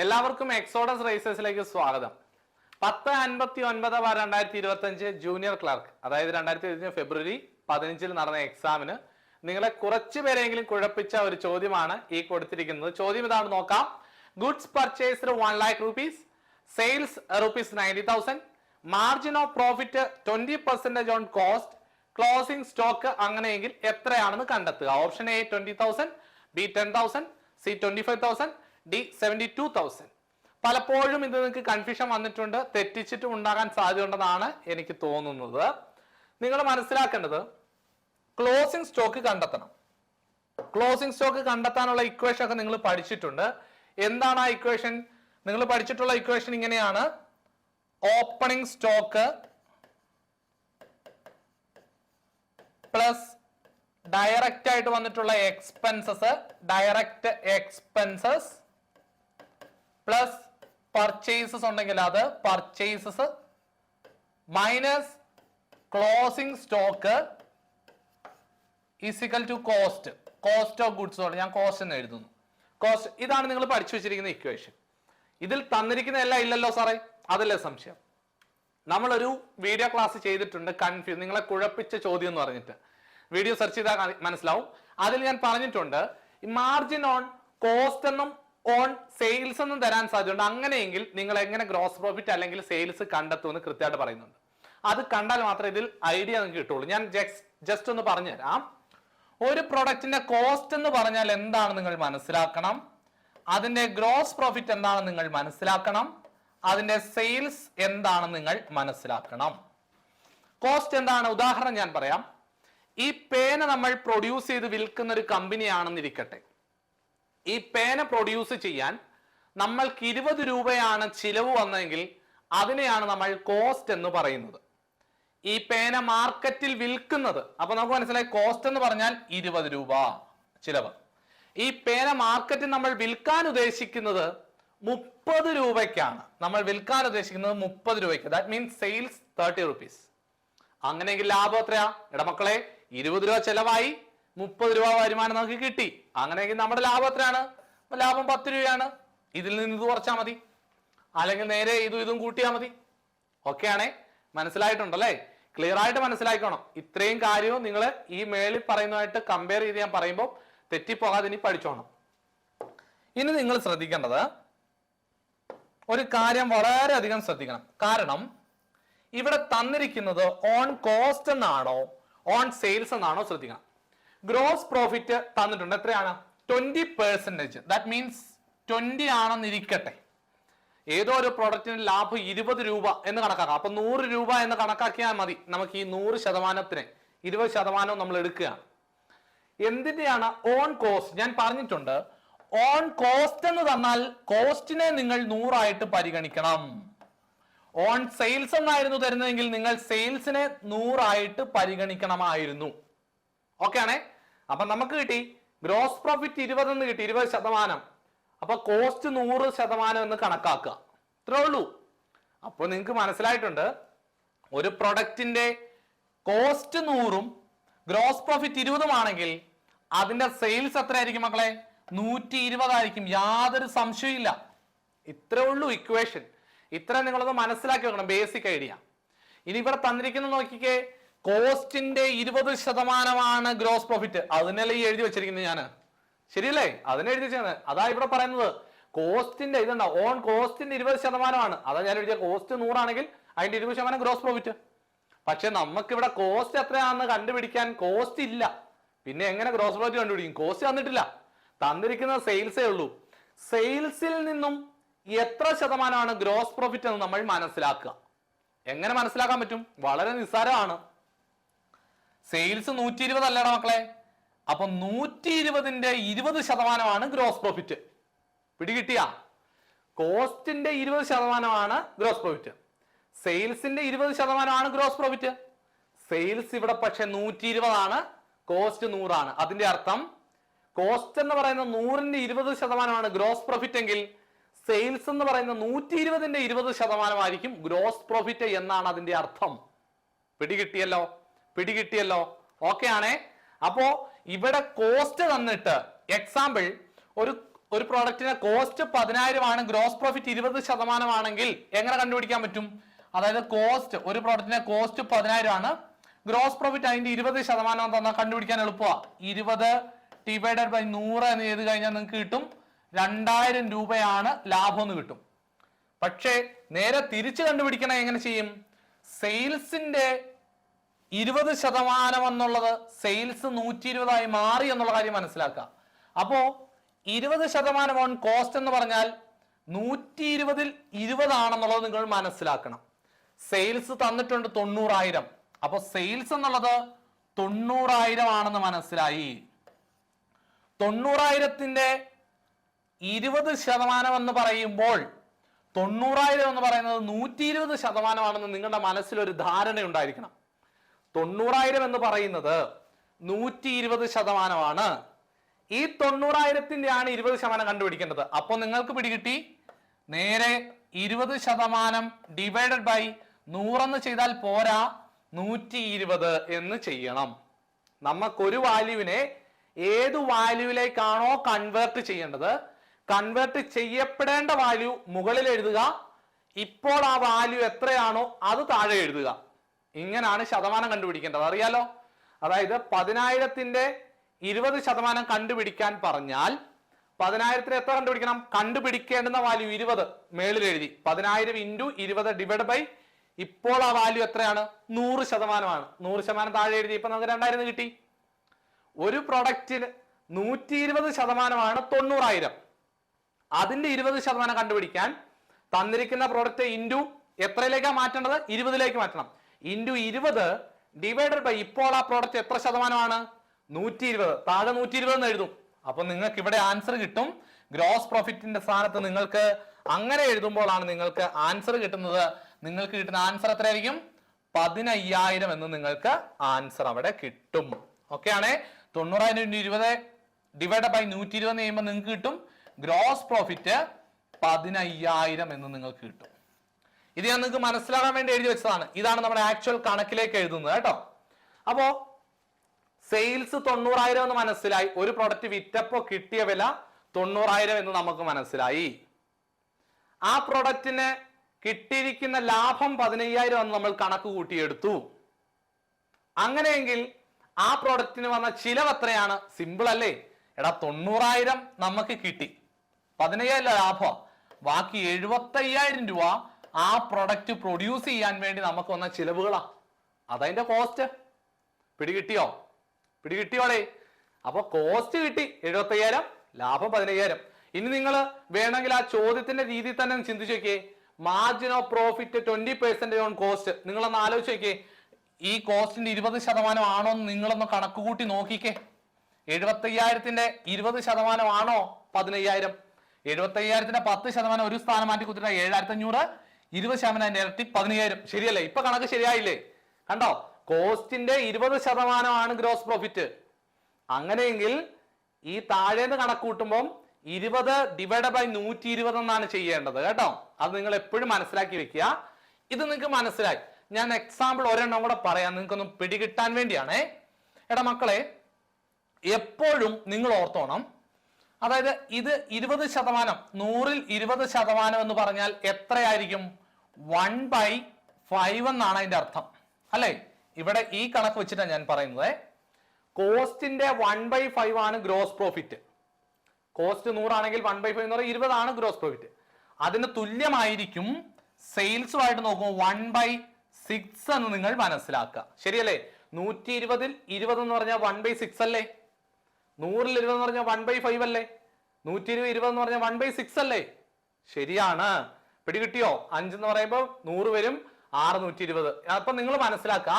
എല്ലാവർക്കും എക്സോഡസ് റേസേഴ്സിലേക്ക് സ്വാഗതം. 10/59/2025 junior clerk, അതായത് 2025 ഫെബ്രുവരി 15 നടന്ന എക്സാമിന് നിങ്ങളെ കുറച്ചു പേരെങ്കിലും കുഴപ്പിച്ച ഒരു ചോദ്യമാണ് ഈ കൊടുത്തിരിക്കുന്നത്. ചോദ്യം ഇതാണ്, നോക്കാം. Goods purchased 1 lakh rupees, sales ₹90,000, margin of profit 20% on cost, closing stock അങ്ങനെയെങ്കിൽ എത്രയാണെന്ന് കണ്ടെത്തുക. Option A 20,000, B 10,000, C 25,000, D 72,000. പലപ്പോഴും ഇത് നിങ്ങൾക്ക് കൺഫ്യൂഷൻ വന്നിട്ടുണ്ട്, തെറ്റിച്ചിട്ടും ഉണ്ടാകാൻ സാധ്യതയുണ്ടെന്നാണ് എനിക്ക് തോന്നുന്നത്. നിങ്ങൾ മനസ്സിലാക്കേണ്ടത് ക്ലോസിംഗ് സ്റ്റോക്ക് കണ്ടെത്തണം. ക്ലോസിംഗ് സ്റ്റോക്ക് കണ്ടെത്താനുള്ള ഇക്വേഷൻ ഒക്കെ നിങ്ങൾ പഠിച്ചിട്ടുണ്ട്. എന്താണ് ആ ഇക്വേഷൻ? നിങ്ങൾ പഠിച്ചിട്ടുള്ള ഇക്വേഷൻ ഇങ്ങനെയാണ്: ഓപ്പണിംഗ് സ്റ്റോക്ക് പ്ലസ് ഡയറക്റ്റ് ആയിട്ട് വന്നിട്ടുള്ള ഡയറക്റ്റ് എക്സ്പെൻസസ് പ്ലസ് പർച്ചേസസ് ഉണ്ടെങ്കിൽ അത് purchases minus closing stock is equal to cost of goods. ഞാൻ കോസ്റ്റ് എന്ന് എഴുതുന്നു. കോസ്റ്റ്, ഇതാണ് നിങ്ങൾ പഠിച്ചു വെച്ചിരിക്കുന്ന ഇക്വേഷൻ. ഇതിൽ തന്നിരിക്കുന്ന എല്ലാം ഇല്ലല്ലോ സാറേ, അതല്ലേ സംശയം. നമ്മളൊരു വീഡിയോ ക്ലാസ് ചെയ്തിട്ടുണ്ട്, നിങ്ങളെ കുഴപ്പിച്ച ചോദ്യം എന്ന് പറഞ്ഞിട്ട്. വീഡിയോ സെർച്ച് ചെയ്താൽ മനസ്സിലാവും. അതിൽ ഞാൻ പറഞ്ഞിട്ടുണ്ട് മാർജിൻ ഓൺ കോസ്റ്റ് എന്നും ഓൺ സെയിൽസ് എന്നും തരാൻ സാധ്യതയുണ്ട്. അങ്ങനെയെങ്കിൽ നിങ്ങൾ എങ്ങനെ ഗ്രോസ് പ്രോഫിറ്റ് അല്ലെങ്കിൽ സെയിൽസ് കണ്ടെത്തുമെന്ന് കൃത്യമായിട്ട് പറയുന്നുണ്ട്. അത് കണ്ടാൽ മാത്രമേ ഇതിൽ ഐഡിയ നിങ്ങൾക്ക് കിട്ടുള്ളൂ. ഞാൻ ജസ്റ്റ് ഒന്ന് പറഞ്ഞുതരാം. ഒരു പ്രൊഡക്റ്റിന്റെ കോസ്റ്റ് എന്ന് പറഞ്ഞാൽ എന്താണ് നിങ്ങൾ മനസ്സിലാക്കണം. അതിന്റെ ഗ്രോസ് പ്രോഫിറ്റ് എന്താണെന്ന് നിങ്ങൾ മനസ്സിലാക്കണം. അതിന്റെ സെയിൽസ് എന്താണെന്ന് നിങ്ങൾ മനസ്സിലാക്കണം. കോസ്റ്റ് എന്താണ്? ഉദാഹരണം ഞാൻ പറയാം. ഈ പേന നമ്മൾ പ്രൊഡ്യൂസ് ചെയ്ത് വിൽക്കുന്ന ഒരു കമ്പനിയാണെന്നിരിക്കട്ടെ. ഈ പേന പ്രൊഡ്യൂസ് ചെയ്യാൻ നമ്മൾക്ക് 20 രൂപയാണ് ചിലവ് വന്നതെങ്കിൽ അതിനെയാണ് നമ്മൾ കോസ്റ്റ് എന്ന് പറയുന്നത്. ഈ പേന മാർക്കറ്റിൽ വിൽക്കുന്നത്, അപ്പൊ നമുക്ക് മനസ്സിലായി കോസ്റ്റ് എന്ന് പറഞ്ഞാൽ 20 രൂപ ചിലവ്. ഈ പേന മാർക്കറ്റിൽ നമ്മൾ വിൽക്കാൻ ഉദ്ദേശിക്കുന്നത് 30 രൂപയ്ക്കാണ്. നമ്മൾ വിൽക്കാൻ ഉദ്ദേശിക്കുന്നത് 30 രൂപയ്ക്ക്. That means sales 30 rupees. അങ്ങനെയെങ്കിൽ ലാഭം എത്രയാ? ഇടമക്കളെ, 20 രൂപ ചെലവായി 30 രൂപ വരുമാനം നമുക്ക് കിട്ടി. അങ്ങനെയെങ്കിൽ നമ്മുടെ ലാഭം എത്രയാണ്? ലാഭം 10 രൂപയാണ്. ഇതിൽ നിന്ന് ഇത് കുറച്ചാൽ മതി, അല്ലെങ്കിൽ നേരെ ഇതും കൂട്ടിയാൽ മതി. ഓക്കെ ആണേ? മനസ്സിലായിട്ടുണ്ടല്ലേ? ക്ലിയർ ആയിട്ട് മനസ്സിലാക്കണം. ഇത്രയും കാര്യവും നിങ്ങൾ ഈ മേളിൽ പറയുന്നതായിട്ട് കമ്പയർ ചെയ്ത് ഞാൻ പറയുമ്പോൾ തെറ്റിപ്പോകാതെ ഇനി പഠിച്ചോണം. ഇനി നിങ്ങൾ ശ്രദ്ധിക്കേണ്ടത് ഒരു കാര്യം, വളരെയധികം ശ്രദ്ധിക്കണം. കാരണം ഇവിടെ തന്നിരിക്കുന്നത് ഓൺ കോസ്റ്റ് എന്നാണോ ഓൺ സെയിൽസ് എന്നാണോ ശ്രദ്ധിക്കണം. ഗ്രോസ് പ്രോഫിറ്റ് തന്നിട്ടുണ്ട്. എത്രയാണ്? 20%. ദാറ്റ് മീൻസ് 20 ആണെന്നിരിക്കട്ടെ. ഏതോ ഒരു പ്രോഡക്റ്റിന് ലാഭം 20 രൂപ എന്ന് കണക്കാക്കാം. അപ്പൊ 100 രൂപ എന്ന് കണക്കാക്കിയാൽ മതി. നമുക്ക് ഈ 100%ത്തിന് 20% നമ്മൾ എടുക്കുകയാണ്. എന്തിന്റെയാണ്? On cost. ഞാൻ പറഞ്ഞിട്ടുണ്ട്, ഓൺ കോസ്റ്റ് എന്ന് തന്നാൽ കോസ്റ്റിനെ നിങ്ങൾ 100 ആയിട്ട് പരിഗണിക്കണം. ഓൺ സെയിൽസ് എന്നായിരുന്നു തരുന്നതെങ്കിൽ നിങ്ങൾ സെയിൽസിനെ 100 ആയിട്ട് പരിഗണിക്കണമായിരുന്നു. ഓക്കെ ആണേ? അപ്പൊ നമുക്ക് കിട്ടി ഗ്രോസ് പ്രോഫിറ്റ് 20 എന്ന് കിട്ടി, 20%. അപ്പൊ കോസ്റ്റ് 100% എന്ന് കണക്കാക്കുക. ഇത്രേ ഉള്ളൂ. അപ്പൊ നിങ്ങൾക്ക് മനസ്സിലായിട്ടുണ്ട്, ഒരു പ്രൊഡക്റ്റിന്റെ കോസ്റ്റ് 100ഉം ഗ്രോസ് പ്രോഫിറ്റ് 20ഉം ആണെങ്കിൽ അതിന്റെ സെയിൽസ് എത്രയായിരിക്കും മക്കളെ? 120 ആയിരിക്കും. യാതൊരു സംശയവും ഇല്ല. ഇത്രേ ഉള്ളൂ ഇക്വേഷൻ. ഇത്ര നിങ്ങളൊന്ന് മനസ്സിലാക്കി വെക്കണം, ബേസിക് ഐഡിയ. ഇനി ഇവിടെ തന്നിരിക്കുന്നത് നോക്കിക്കേ, കോസ്റ്റിന്റെ 20% ഗ്രോസ് പ്രോഫിറ്റ്. അതിനല്ലേ ഈ എഴുതി വെച്ചിരിക്കുന്നത് ഞാൻ, ശരിയല്ലേ? അതിനെ എഴുതി വെച്ചത് അതാ ഇവിടെ പറയുന്നത്. കോസ്റ്റിന്റെ ഇതുണ്ടോ, ഓൺ കോസ്റ്റിന്റെ 20% അതാ ഞാൻ എഴുതിയ. കോസ്റ്റ് 100 ആണെങ്കിൽ അതിന്റെ 20% ഗ്രോസ് പ്രോഫിറ്റ്. പക്ഷെ നമുക്ക് ഇവിടെ കോസ്റ്റ് എത്രയാണെന്ന് കണ്ടുപിടിക്കാൻ കോസ്റ്റ് ഇല്ല. പിന്നെ എങ്ങനെ ഗ്രോസ് പ്രോഫിറ്റ് കണ്ടുപിടിക്കും? കോസ്റ്റ് തന്നിട്ടില്ല, തന്നിരിക്കുന്ന സെയിൽസേ ഉള്ളൂ. സെയിൽസിൽ നിന്നും എത്ര ശതമാനമാണ് ഗ്രോസ് പ്രോഫിറ്റ് എന്ന് നമ്മൾ മനസ്സിലാക്കുക. എങ്ങനെ മനസ്സിലാക്കാൻ പറ്റും? വളരെ നിസ്സാരമാണ്. സെയിൽസ് 120 അല്ലേടാ മക്കളെ. അപ്പൊ 120ന്റെ 20% ഗ്രോസ് പ്രോഫിറ്റ്. പിടികിട്ടിയ? കോസ്റ്റിന്റെ 20% ഗ്രോസ് പ്രോഫിറ്റ്, സെയിൽസിന്റെ 20% ഗ്രോസ് പ്രോഫിറ്റ്. സെയിൽസ് ഇവിടെ പക്ഷെ 120 ആണ്, കോസ്റ്റ് 100 ആണ്. അതിന്റെ അർത്ഥം കോസ്റ്റ് എന്ന് പറയുന്ന 100ന്റെ 20% ഗ്രോസ് പ്രോഫിറ്റ് എങ്കിൽ സെയിൽസ് എന്ന് പറയുന്ന 120ന്റെ 20% ആയിരിക്കും ഗ്രോസ് പ്രോഫിറ്റ് എന്നാണ് അതിന്റെ അർത്ഥം. പിടികിട്ടിയല്ലോ? ഓക്കെ ആണേ? അപ്പോ ഇവിടെ കോസ്റ്റ് തന്നിട്ട്, എക്സാമ്പിൾ, ഒരു ഒരു പ്രോഡക്റ്റിന്റെ കോസ്റ്റ് 10,000 ആണ്, ഗ്രോസ് പ്രോഫിറ്റ് 20% ആണെങ്കിൽ എങ്ങനെ കണ്ടുപിടിക്കാൻ പറ്റും? അതായത് കോസ്റ്റ്, ഒരു പ്രോഡക്റ്റിന്റെ കോസ്റ്റ് 10,000 ആണ്, ഗ്രോസ് പ്രോഫിറ്റ് അതിന്റെ 20% തന്നാൽ കണ്ടുപിടിക്കാൻ എളുപ്പമാണ്. 20 ഡിവൈഡഡ് ബൈ 100 എന്ന് ചെയ്ത് കഴിഞ്ഞാൽ നിങ്ങൾക്ക് കിട്ടും 2000 രൂപയാണ് ലാഭം എന്ന് കിട്ടും. പക്ഷേ നേരെ തിരിച്ച് കണ്ടുപിടിക്കണേ എങ്ങനെ ചെയ്യും? സെയിൽസിന്റെ 20% എന്നുള്ളത് സെയിൽസ് 120 മാറി എന്നുള്ള കാര്യം മനസ്സിലാക്കുക. അപ്പോ 20% ഓൺ കോസ്റ്റ് എന്ന് പറഞ്ഞാൽ 120ൽ 20 ആണെന്നുള്ളത് നിങ്ങൾ മനസ്സിലാക്കണം. സെയിൽസ് തന്നിട്ടുണ്ട് 90,000. അപ്പൊ സെയിൽസ് എന്നുള്ളത് 90,000 ആണെന്ന് മനസ്സിലായി. 90,000ത്തിന്റെ 20% എന്ന് പറയുമ്പോൾ 90,000 എന്ന് പറയുന്നത് 120% ആണെന്ന് നിങ്ങളുടെ മനസ്സിൽ ഒരു ധാരണ ഉണ്ടായിരിക്കണം. 90,000 എന്ന് പറയുന്നത് 120%. ഈ 90,000ത്തിന്റെ ആണ് 20% കണ്ടുപിടിക്കേണ്ടത്. അപ്പൊ നിങ്ങൾക്ക് പിടികിട്ടി, നേരെ 20% ഡിവൈഡഡ് ബൈ 100 എന്ന് ചെയ്താൽ പോരാ, 120 എന്ന് ചെയ്യണം. നമുക്കൊരു വാല്യൂവിനെ ഏത് വാല്യൂവിലേക്കാണോ കൺവേർട്ട് ചെയ്യേണ്ടത്, കൺവേർട്ട് ചെയ്യപ്പെടേണ്ട വാല്യൂ മുകളിൽ എഴുതുക, ഇപ്പോൾ ആ വാല്യൂ എത്രയാണോ അത് താഴെ എഴുതുക. ഇങ്ങനാണ് ശതമാനം കണ്ടുപിടിക്കേണ്ടത്, അറിയാലോ. അതായത് 10,000ത്തിന്റെ 20% കണ്ടുപിടിക്കാൻ പറഞ്ഞാൽ 10,000ത്തിന് എത്ര കണ്ടുപിടിക്കണം? കണ്ടുപിടിക്കേണ്ടുന്ന വാല്യൂ 20 മേളിൽ എഴുതി. 10,000 ഇൻറ്റു 20 ഡിവൈഡ് ബൈ ഇപ്പോൾ ആ വാല്യൂ എത്രയാണ്? 100%. 100% താഴെ എഴുതി. ഇപ്പൊ നമുക്ക് 2000 കിട്ടി. ഒരു പ്രൊഡക്റ്റിന് 120%ആണ് 90,000. അതിന്റെ 20% കണ്ടുപിടിക്കാൻ തന്നിരിക്കുന്ന പ്രോഡക്റ്റ് ഇൻറ്റു എത്രയിലേക്കാണ് മാറ്റേണ്ടത്? 20ലേക്ക് മാറ്റണം. ഇൻറ്റു 20 ഡിവൈഡഡ് ബൈ ഇപ്പോൾ ആ പ്രോഡക്റ്റ് എത്ര ശതമാനമാണ്? 120. താഴെ 120 എന്ന് എഴുതും. അപ്പൊ നിങ്ങൾക്ക് ഇവിടെ ആൻസർ കിട്ടും. ഗ്രോസ് പ്രോഫിറ്റിന്റെ സ്ഥാനത്ത് നിങ്ങൾക്ക് അങ്ങനെ എഴുതുമ്പോഴാണ് നിങ്ങൾക്ക് ആൻസർ കിട്ടുന്നത്. നിങ്ങൾക്ക് കിട്ടുന്ന ആൻസർ എത്രയായിരിക്കും? 15,000 എന്ന് നിങ്ങൾക്ക് ആൻസർ അവിടെ കിട്ടും. ഓക്കെ ആണേ. 90,000 × 20 ഡിവൈഡ് ബൈ 120 എന്ന് ചെയ്യുമ്പോൾ നിങ്ങൾക്ക് കിട്ടും ഗ്രോസ് പ്രോഫിറ്റ് 15,000 എന്ന് നിങ്ങൾക്ക് കിട്ടും. ഇത് ഞാൻ നിങ്ങൾക്ക് മനസ്സിലാകാൻ വേണ്ടി എഴുതി വെച്ചതാണ്. ഇതാണ് നമ്മുടെ ആക്ച്വൽ കണക്കിലേക്ക് എഴുതുന്നത് കേട്ടോ. അപ്പോ സെയിൽസ് 90,000 എന്ന് മനസ്സിലായി. ഒരു പ്രൊഡക്റ്റ് വിറ്റപ്പോ കിട്ടിയ വില 90,000 എന്ന് നമുക്ക് മനസ്സിലായി. ആ പ്രൊഡക്റ്റിന് കിട്ടിയിരിക്കുന്ന ലാഭം 15,000 എന്ന് നമ്മൾ കണക്ക് കൂട്ടിയെടുത്തു. അങ്ങനെയെങ്കിൽ ആ പ്രൊഡക്റ്റിന് വന്ന ചിലവ് എത്രയാണ്? സിമ്പിൾ അല്ലേ? എടാ 90,000 നമുക്ക് കിട്ടി, 15,000 ലാഭം, ബാക്കി 75,000 രൂപ ആ പ്രൊഡക്റ്റ് പ്രൊഡ്യൂസ് ചെയ്യാൻ വേണ്ടി നമുക്ക് വന്ന ചിലവുകളാ. അതതിന്റെ കോസ്റ്റ്. പിടികിട്ടിയോ? പിടികിട്ടിയോളേ. അപ്പൊ കോസ്റ്റ് കിട്ടി 75,000, ലാഭം 15,000. ഇനി നിങ്ങൾ വേണമെങ്കിൽ ആ ചോദ്യത്തിന്റെ രീതിയിൽ തന്നെ ചിന്തിച്ചു നോക്കിയേ. Margin of profit 20% on cost. നിങ്ങളൊന്ന് ആലോചിച്ച് നോക്കിയേ. ഈ കോസ്റ്റിന്റെ 20% ആണോ എന്ന് നിങ്ങളൊന്ന് കണക്ക് കൂട്ടി നോക്കിക്കേ. 75,000ത്തിന്റെ 20% ആണോ 15,000? 75,000ത്തിന്റെ 10% ഒരു സ്ഥാനം മാറ്റി കുത്തിട്ട 7,500, 20% അതിന്റെ ഇരട്ടി 15,000. ശരിയല്ലേ? ഇപ്പൊ കണക്ക് ശരിയായില്ലേ? കണ്ടോ? കോസ്റ്റിന്റെ 20% ആണ് ഗ്രോസ് പ്രോഫിറ്റ്. അങ്ങനെയെങ്കിൽ ഈ താഴേന്ന് കണക്ക് കൂട്ടുമ്പോൾ 20 ഡിവൈഡ് ബൈ 120 എന്നാണ് ചെയ്യേണ്ടത് കേട്ടോ. അത് നിങ്ങൾ എപ്പോഴും മനസ്സിലാക്കി വെക്കുക. ഇത് നിങ്ങൾക്ക് മനസ്സിലായി. ഞാൻ എക്സാമ്പിൾ ഒരെണ്ണം കൂടെ പറയാം, നിങ്ങൾക്കൊന്നും പിടികിട്ടാൻ വേണ്ടിയാണേ. എടാ മക്കളെ, എപ്പോഴും നിങ്ങൾ ഓർത്തോണം, അതായത് ഇത് 20%, 100ൽ 20% എന്ന് പറഞ്ഞാൽ എത്രയായിരിക്കും? 1/5 എന്നാണ് അതിന്റെ അർത്ഥം അല്ലെ? ഇവിടെ ഈ കണക്ക് വെച്ചിട്ടാണ് ഞാൻ പറയുന്നത്. കോസ്റ്റിന്റെ 1/5 ആണ് ഗ്രോസ് പ്രോഫിറ്റ്. കോസ്റ്റ് 100 ആണെങ്കിൽ 1/5 എന്ന് പറയുന്നത് 20 ആണ് ഗ്രോസ് പ്രോഫിറ്റ്. അതിന് തുല്യമായിരിക്കും സെയിൽസുമായിട്ട് നോക്കുമ്പോൾ 1/6 എന്ന് നിങ്ങൾ മനസ്സിലാക്കുക. ശരിയല്ലേ? 120ൽ 20 എന്ന് പറഞ്ഞാൽ 1/6 അല്ലേ? 100ൽ 20 എന്ന് പറഞ്ഞാൽ 1/5 അല്ലേ? 120 20 എന്ന് പറഞ്ഞാൽ 1/6 അല്ലേ? ശരിയാണ്. പിടികിട്ടിയോ? 5 എന്ന് പറയുമ്പോൾ 100 വരും, 6 120. അപ്പൊ നിങ്ങൾ മനസ്സിലാക്കുക,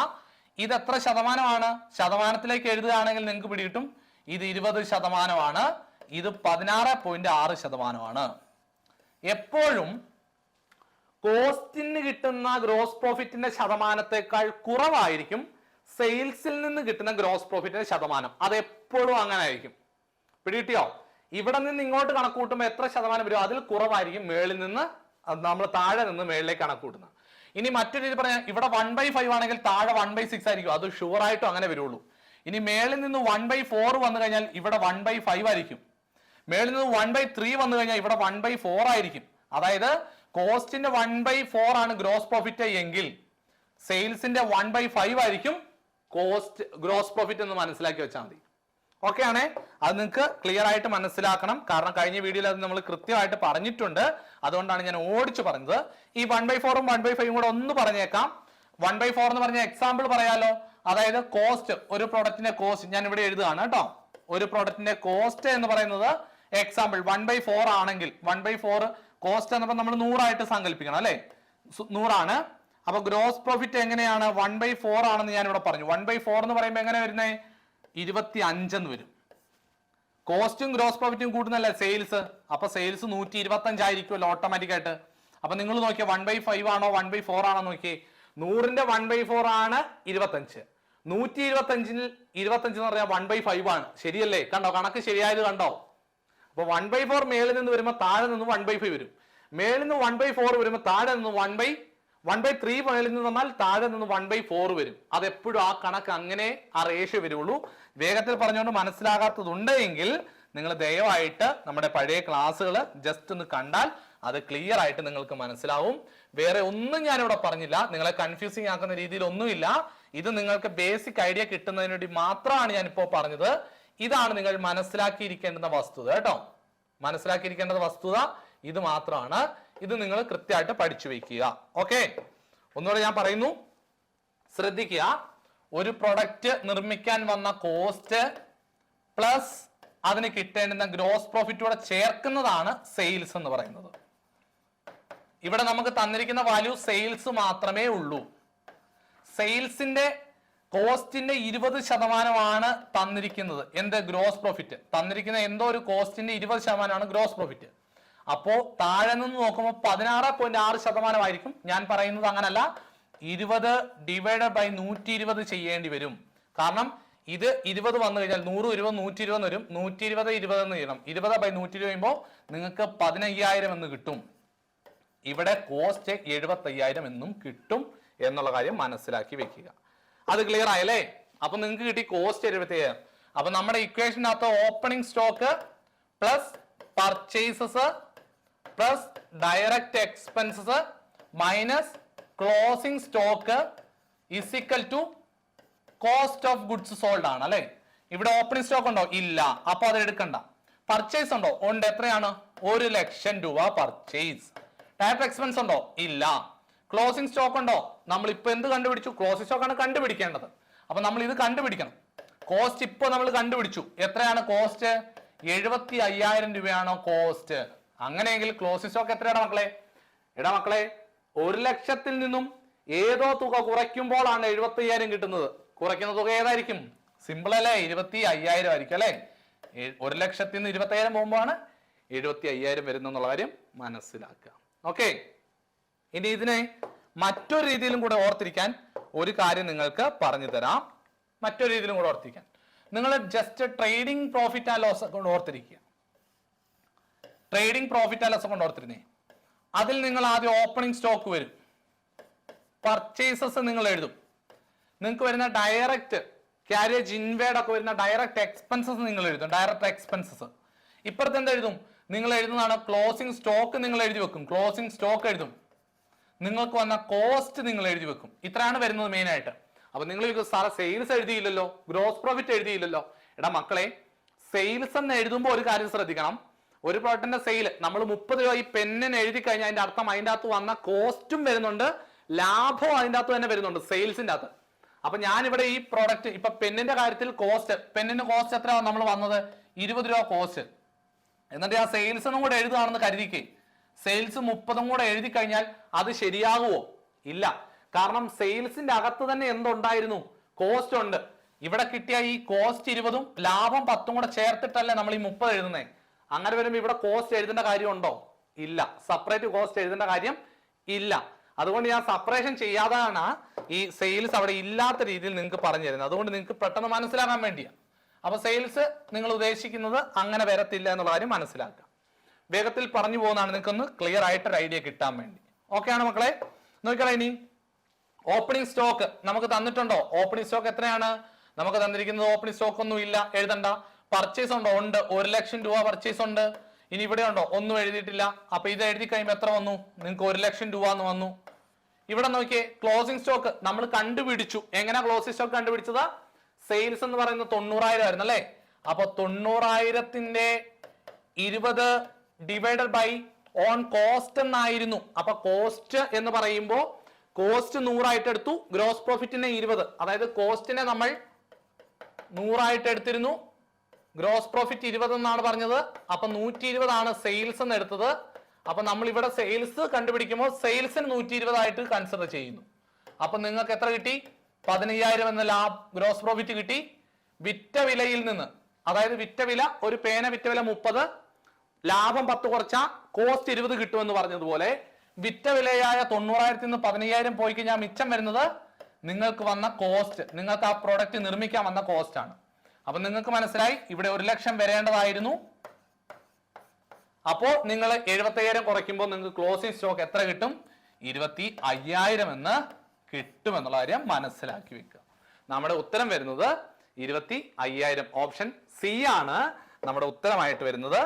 ഇത് എത്ര ശതമാനമാണ്? ശതമാനത്തിലേക്ക് എഴുതുകയാണെങ്കിൽ നിങ്ങൾക്ക് പിടികിട്ടും. ഇത് 20%, ഇത് 16.6%. എപ്പോഴും കോസ്റ്റിന് കിട്ടുന്ന ഗ്രോസ് പ്രോഫിറ്റിന്റെ ശതമാനത്തെക്കാൾ കുറവായിരിക്കും സെയിൽസിൽ നിന്ന് കിട്ടുന്ന ഗ്രോസ് പ്രോഫിറ്റിന്റെ ശതമാനം. അത് എപ്പോഴും അങ്ങനെ ആയിരിക്കും. പിടികിട്ടിയോ? ഇവിടെ നിന്ന് ഇങ്ങോട്ട് കണക്ക് കൂട്ടുമ്പോൾ എത്ര ശതമാനം വരും? അതിൽ കുറവായിരിക്കും മേളിൽ നിന്ന്, നമ്മൾ താഴെ നിന്ന് മേളിലേക്ക് കണക്ക് കൂട്ടുന്നത്. ഇനി മറ്റൊരു രീതി പറഞ്ഞാൽ ഇവിടെ 1/5 ആണെങ്കിൽ താഴെ 1/6 ആയിരിക്കും. അത് ഷുവർ ആയിട്ടും അങ്ങനെ വരുള്ളൂ. ഇനി മേളിൽ നിന്ന് 1/4 വന്നു കഴിഞ്ഞാൽ ഇവിടെ 1/5 ആയിരിക്കും. മേളിൽ നിന്ന് 1/3 വന്നു കഴിഞ്ഞാൽ ഇവിടെ 1/4 ആയിരിക്കും. അതായത് കോസ്റ്റിന്റെ 1/4 ആണ് ഗ്രോസ് പ്രോഫിറ്റ് എങ്കിൽ സെയിൽസിന്റെ 1/5 ആയിരിക്കും കോസ്റ്റ് ഗ്രോസ് പ്രോഫിറ്റ് എന്ന് മനസ്സിലാക്കി വെച്ചാൽ മതി. ഓക്കെ ആണേ, അത് നിങ്ങൾക്ക് ക്ലിയർ ആയിട്ട് മനസ്സിലാക്കണം. കാരണം കഴിഞ്ഞ വീഡിയോയിൽ അത് നമ്മൾ കൃത്യമായിട്ട് പറഞ്ഞിട്ടുണ്ട്. അതുകൊണ്ടാണ് ഞാൻ ഓടിച്ചു പറഞ്ഞത്. ഈ 1/4 1/5 കൂടെ ഒന്ന് പറഞ്ഞേക്കാം. 1/4 എന്ന് പറഞ്ഞ എക്സാമ്പിൾ പറയാലോ. അതായത് കോസ്റ്റ്, ഒരു പ്രൊഡക്റ്റിന്റെ കോസ്റ്റ് ഞാൻ ഇവിടെ എഴുതുകയാണ് കേട്ടോ. ഒരു പ്രൊഡക്റ്റിന്റെ കോസ്റ്റ് എന്ന് പറയുന്നത് എക്സാമ്പിൾ 1/4 ആണെങ്കിൽ 1/4 കോസ്റ്റ് എന്നപ്പോൾ നമ്മൾ 100 ആയിട്ട് സങ്കല്പിക്കണം അല്ലെ. 100 ആണ്. അപ്പൊ ഗ്രോസ് പ്രോഫിറ്റ് എങ്ങനെയാണ്? 1/4 ആണെന്ന് ഞാൻ ഇവിടെ പറഞ്ഞു. 1/4 എന്ന് പറയുമ്പോൾ എങ്ങനെ വരുന്നേ? 25 എന്ന് വരും. കോസ്റ്റും ഗ്രോസ് പ്രോഫിറ്റും കൂടുന്നല്ലേ സെയിൽസ്. അപ്പൊ സെയിൽസ് 125 ആയിരിക്കുമല്ലോ ഓട്ടോമാറ്റിക് ആയിട്ട്. അപ്പൊ നിങ്ങൾ നോക്കിയാൽ 1/5 ആണോ 1/4 ആണോ നോക്കിയേ. 100ന്റെ 1/4 ആണ് 25. 125ൽ 25 എന്ന് പറഞ്ഞാൽ 1/5 ആണ്. ശരിയല്ലേ? കണ്ടോ, കണക്ക് ശരിയായത് കണ്ടോ? അപ്പൊ 1/4 മേളിൽ നിന്ന് വരുമ്പോൾ താഴെ നിന്ന് 1/5 വരും. മേളിൽ നിന്ന് 1/4 വരുമ്പോൾ താഴെ നിന്ന് 1/3 മേളിൽ നിന്ന് വന്നാൽ താഴെ നിന്ന് 1/4 വരും. അതെപ്പോഴും ആ കണക്ക് അങ്ങനെ ആ റേഷ്യോ വരുള്ളൂ. വേഗത്തിൽ പറഞ്ഞുകൊണ്ട് മനസ്സിലാകാത്തതുണ്ടെങ്കിൽ നിങ്ങൾ ദയവായിട്ട് നമ്മുടെ പഴയ ക്ലാസ്സുകൾ ജസ്റ്റ് ഒന്ന് കണ്ടാൽ അത് ക്ലിയർ ആയിട്ട് നിങ്ങൾക്ക് മനസ്സിലാവും. വേറെ ഒന്നും ഞാനിവിടെ പറഞ്ഞില്ല. നിങ്ങളെ കൺഫ്യൂസിങ് ആക്കുന്ന രീതിയിൽ ഒന്നുമില്ല. ഇത് നിങ്ങൾക്ക് ബേസിക് ഐഡിയ കിട്ടുന്നതിന് വേണ്ടി മാത്രമാണ് ഞാനിപ്പോ പറഞ്ഞത്. ഇതാണ് നിങ്ങൾ മനസ്സിലാക്കിയിരിക്കേണ്ടുന്ന വസ്തുത കേട്ടോ. മനസ്സിലാക്കിയിരിക്കേണ്ട വസ്തുത ഇത് മാത്രമാണ്. ഇത് നിങ്ങൾ കൃത്യമായിട്ട് പഠിച്ചു വെക്കുക. ഓക്കെ, ഒന്നുകൂടെ ഞാൻ പറയുന്നു, ശ്രദ്ധിക്കുക. ഒരു പ്രൊഡക്റ്റ് നിർമ്മിക്കാൻ വന്ന കോസ്റ്റ് പ്ലസ് അതിന് കിട്ടേണ്ടുന്ന ഗ്രോസ് പ്രോഫിറ്റോടെ ചേർക്കുന്നതാണ് സെയിൽസ് എന്ന് പറയുന്നത്. ഇവിടെ നമുക്ക് തന്നിരിക്കുന്ന വാല്യൂ സെയിൽസ് മാത്രമേ ഉള്ളൂ. സെയിൽസിന്റെ കോസ്റ്റിന്റെ 20% തന്നിരിക്കുന്നത്. എന്ത്? Gross profit. തന്നിരിക്കുന്ന എന്തോ ഒരു കോസ്റ്റിന്റെ 20% ഗ്രോസ് പ്രോഫിറ്റ്. അപ്പോ താഴെ നിന്ന് നോക്കുമ്പോൾ 16.6% ആയിരിക്കും. ഞാൻ പറയുന്നത് അങ്ങനല്ല, 20 ഡിവൈഡഡ് ബൈ 120 ചെയ്യേണ്ടി വരും. കാരണം ഇത് 20 വന്നു കഴിഞ്ഞാൽ 100 20 120 വരും. 120 20 എന്ന് ചെയ്യണം. 20/120 ചെയ്യുമ്പോൾ നിങ്ങൾക്ക് 15,000 എന്ന് കിട്ടും. ഇവിടെ കോസ്റ്റ് 75,000 എന്നും കിട്ടും എന്നുള്ള കാര്യം മനസ്സിലാക്കി വെക്കുക. അത് ക്ലിയർ ആയല്ലേ? അപ്പൊ നിങ്ങൾക്ക് കിട്ടി കോസ്റ്റ് 75,000. അപ്പൊ നമ്മുടെ ഇക്വേഷനകത്ത് opening stock plus purchases plus direct expenses minus closing stock is equal to cost of goods sold ആണ് അല്ലെ. ഇവിടെ ഓപ്പണിംഗ് സ്റ്റോക്ക് ഉണ്ടോ? ഇല്ല. അപ്പൊ അത് എടുക്കണ്ട. പർച്ചേസ് ഉണ്ടോ? ഉണ്ട്. എത്രയാണ്? 1,00,000 രൂപ പർച്ചേസ്. ഡയറക്റ്റ് എക്സ്പെൻസ് ഉണ്ടോ? ഇല്ല. ക്ലോസിംഗ് സ്റ്റോക്ക് ഉണ്ടോ? നമ്മൾ ഇപ്പൊ എന്ത് കണ്ടുപിടിച്ചു? ക്ലോസിംഗ് സ്റ്റോക്ക് ആണ് കണ്ടുപിടിക്കേണ്ടത്. അപ്പൊ നമ്മൾ ഇത് കണ്ടുപിടിക്കണം. കോസ്റ്റ് ഇപ്പൊ നമ്മൾ കണ്ടുപിടിച്ചു. എത്രയാണ് കോസ്റ്റ്? 75,000 രൂപയാണോ കോസ്റ്റ്? അങ്ങനെയെങ്കിൽ ക്ലോസിംഗ് സ്റ്റോക്ക് എത്രയാണ് മക്കളെ? എടാ മക്കളെ, 1,00,000 നിന്നും ഏതോ തുക കുറയ്ക്കുമ്പോഴാണ് 75,000 കിട്ടുന്നത്. കുറയ്ക്കുന്ന തുക ഏതായിരിക്കും? സിമ്പിൾ അല്ലേ? 25,000 ആയിരിക്കും അല്ലെ. 1,00,000 നിന്ന് 25,000 പോകുമ്പോഴാണ് 75,000 വരുന്നുള്ള കാര്യം മനസ്സിലാക്കുക. ഓക്കെ, ഇനി ഇതിനെ മറ്റൊരു രീതിയിലും കൂടെ ഓർത്തിരിക്കാൻ ഒരു കാര്യം നിങ്ങൾക്ക് പറഞ്ഞു തരാം. മറ്റൊരു രീതിയിലും കൂടെ ഓർത്തിരിക്കാൻ നിങ്ങൾ just trading profit and loss കൊണ്ട് ഓർത്തിരിക്കുക. ട്രേഡിംഗ് പ്രോഫിറ്റ് ആൻഡ് ലോസ് കൊണ്ട് ഓർത്തിരുന്നേ. അതിൽ നിങ്ങൾ ആദ്യം ഓപ്പണിംഗ് സ്റ്റോക്ക് വരും, പർച്ചേസസ് നിങ്ങൾ എഴുതും, നിങ്ങൾക്ക് വരുന്ന ഡയറക്റ്റ് ക്യാരേജ് ഇൻവേഡ് ഒക്കെ വരുന്ന ഡയറക്റ്റ് എക്സ്പെൻസസ് നിങ്ങൾ എഴുതും. ഡയറക്റ്റ് എക്സ്പെൻസസ് ഇപ്പുറത്ത് എന്ത് എഴുതും? നിങ്ങൾ എഴുതുന്നതാണ് ക്ലോസിംഗ് സ്റ്റോക്ക്. നിങ്ങൾ എഴുതി വെക്കും, ക്ലോസിംഗ് സ്റ്റോക്ക് എഴുതും. നിങ്ങൾക്ക് വന്ന കോസ്റ്റ് നിങ്ങൾ എഴുതി വെക്കും. ഇത്രയാണ് വരുന്നത് മെയിൻ ആയിട്ട്. അപ്പൊ നിങ്ങൾ സാറേ സെയിൽസ് എഴുതിയില്ലല്ലോ, ഗ്രോസ് പ്രോഫിറ്റ് എഴുതിയില്ലല്ലോ. എടാ മക്കളെ, സെയിൽസ് എന്ന് എഴുതുമ്പോൾ ഒരു കാര്യം ശ്രദ്ധിക്കണം. ഒരു പ്രോഡക്റ്റിന്റെ സെയിൽ നമ്മൾ 30 രൂപ ഈ പെന്നിന് എഴുതി കഴിഞ്ഞാൽ അതിന്റെ അർത്ഥം അതിന്റെ അകത്ത് വന്ന കോസ്റ്റും വരുന്നുണ്ട്, ലാഭവും അതിന്റെ അകത്ത് തന്നെ വരുന്നുണ്ട്, സെയിൽസിന്റെ അകത്ത്. അപ്പൊ ഞാനിവിടെ ഈ പ്രോഡക്റ്റ് ഇപ്പൊ പെന്നിന്റെ കാര്യത്തിൽ കോസ്റ്റ്, പെന്നിന്റെ കോസ്റ്റ് എത്ര നമ്മൾ വന്നത്? 20 രൂപ കോസ്റ്റ്. എന്നിട്ട് ആ സെയിൽസും കൂടെ എഴുതുകയാണെന്ന് കരുതിക്കേ. സെയിൽസ് 30 കൂടെ എഴുതി കഴിഞ്ഞാൽ അത് ശരിയാകുമോ? ഇല്ല. കാരണം സെയിൽസിന്റെ അകത്ത് തന്നെ എന്തുണ്ടായിരുന്നു? കോസ്റ്റ് ഉണ്ട്. ഇവിടെ കിട്ടിയ ഈ കോസ്റ്റ് 20ഉം ലാഭം 10ഉം കൂടെ ചേർത്തിട്ടല്ലേ നമ്മൾ ഈ 30 എഴുതുന്നേ. അങ്ങനെ വരുമ്പോൾ ഇവിടെ കോസ്റ്റ് എഴുതേണ്ട കാര്യമുണ്ടോ? ഇല്ല. സെപ്പറേറ്റ് കോസ്റ്റ് എഴുതേണ്ട കാര്യം ഇല്ല. അതുകൊണ്ട് ഞാൻ സെപ്പറേഷൻ ചെയ്യാതാണ് ഈ സെയിൽസ് അവിടെ ഇല്ലാത്ത രീതിയിൽ നിങ്ങൾക്ക് പറഞ്ഞു തരുന്നത്. അതുകൊണ്ട് നിങ്ങൾക്ക് പെട്ടെന്ന് മനസ്സിലാക്കാൻ വേണ്ടിയാണ്. അപ്പൊ സെയിൽസ് നിങ്ങൾ ഉദ്ദേശിക്കുന്നത് അങ്ങനെ വരത്തില്ല എന്നുള്ള കാര്യം മനസ്സിലാക്കുക. വേഗത്തിൽ പറഞ്ഞു പോകുന്നതാണ് നിങ്ങൾക്കൊന്ന് ക്ലിയർ ആയിട്ടൊരു ഐഡിയ കിട്ടാൻ വേണ്ടി. ഓക്കെ ആണ് മക്കളെ? നോക്കിക്കളെ. ഇനി ഓപ്പണിംഗ് സ്റ്റോക്ക് നമുക്ക് തന്നിട്ടുണ്ടോ? ഓപ്പണിംഗ് സ്റ്റോക്ക് എത്രയാണ് നമുക്ക് തന്നിരിക്കുന്നത്? ഓപ്പണിംഗ് സ്റ്റോക്ക് ഒന്നും ഇല്ല, എഴുതണ്ട. പർച്ചേസ് ഉണ്ടോ? ഉണ്ട്. 1,00,000 രൂപ പർച്ചേസ് ഉണ്ട്. ഇനി ഇവിടെ ഉണ്ടോ? ഒന്നും എഴുതിയിട്ടില്ല. അപ്പൊ ഇത് എഴുതി കഴിയുമ്പോൾ എത്ര വന്നു? നിങ്ങൾക്ക് 1,00,000 രൂപ എന്ന് വന്നു. ഇവിടെ നോക്കിയേ, ക്ലോസിംഗ് സ്റ്റോക്ക് നമ്മൾ കണ്ടുപിടിച്ചു. എങ്ങനെ ക്ലോസിംഗ് സ്റ്റോക്ക് കണ്ടുപിടിച്ചത്? സെയിൽസ് എന്ന് പറയുന്നത് 90,000 ആയിരുന്നു അല്ലെ? അപ്പൊ 90,000ന്റെ 20 ഡിവൈഡഡ് ബൈ ഓൺ കോസ്റ്റ് എന്നായിരുന്നു. അപ്പൊ കോസ്റ്റ് എന്ന് പറയുമ്പോൾ കോസ്റ്റ് 100 ആയിട്ട് എടുത്തു, ഗ്രോസ് പ്രോഫിറ്റിനെ 20. അതായത് കോസ്റ്റിനെ നമ്മൾ 100 ആയിട്ട് എടുത്തിരുന്നു, ഗ്രോസ് പ്രോഫിറ്റ് 20 എന്നാണ് പറഞ്ഞത്. അപ്പൊ 120 ആണ് സെയിൽസ് എന്ന് എടുത്തത്. അപ്പൊ നമ്മൾ ഇവിടെ സെയിൽസ് കണ്ടുപിടിക്കുമ്പോൾ സെയിൽസിന് 120 ആയിട്ട് കൺസിഡർ ചെയ്യുന്നു. അപ്പൊ നിങ്ങൾക്ക് എത്ര കിട്ടി? 15,000 എന്ന ഗ്രോസ് പ്രോഫിറ്റ് കിട്ടി. വിറ്റ വിലയിൽ നിന്ന്, അതായത് വിറ്റ വില, ഒരു പേന വിറ്റ വില 30, ലാഭം 10 കുറച്ച കോസ്റ്റ് 20 കിട്ടുമെന്ന് പറഞ്ഞതുപോലെ വിറ്റ വിലയായ 90,000 നിന്ന് 15,000 പോയി കഴിഞ്ഞാൽ മിച്ചം വരുന്നത് നിങ്ങൾക്ക് വന്ന കോസ്റ്റ്, നിങ്ങൾക്ക് ആ പ്രോഡക്റ്റ് നിർമ്മിക്കാൻ വന്ന കോസ്റ്റ് ആണ്. അപ്പൊ നിങ്ങൾക്ക് മനസ്സിലായി ഇവിടെ 1,00,000 വരേണ്ടതായിരുന്നു. അപ്പോൾ നിങ്ങൾ 75,000 കുറയ്ക്കുമ്പോൾ നിങ്ങൾക്ക് ക്ലോസിംഗ് സ്റ്റോക്ക് എത്ര കിട്ടും? 25,000 എന്ന് കിട്ടുമെന്നുള്ള കാര്യം മനസ്സിലാക്കി വെക്കുക. നമ്മുടെ ഉത്തരം വരുന്നത് 25,000. ഓപ്ഷൻ സി ആണ് നമ്മുടെ ഉത്തരമായിട്ട് വരുന്നത്.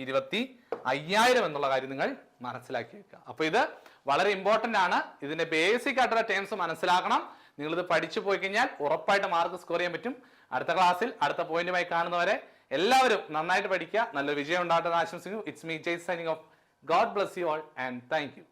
25,000 എന്നുള്ള കാര്യം നിങ്ങൾ മനസ്സിലാക്കി വെക്കുക. അപ്പൊ ഇത് വളരെ ഇമ്പോർട്ടന്റ് ആണ്. ഇതിന്റെ ബേസിക് ആയിട്ടുള്ള ടേംസ് മനസ്സിലാക്കണം. നിങ്ങൾ ഇത് പഠിച്ചു പോയി കഴിഞ്ഞാൽ ഉറപ്പായിട്ട് മാർക്ക് സ്കോർ ചെയ്യാൻ പറ്റും. അടുത്ത ക്ലാസ്സിൽ അടുത്ത പോയിന്റുമായി കാണുന്നവരെ എല്ലാവരും നന്നായിട്ട് പഠിക്കുക. നല്ലൊരു വിജയം ഉണ്ടാകട്ടെ എന്ന് ആശംസിക്കുന്നു. It's me Jai signing off. God bless you all and thank U.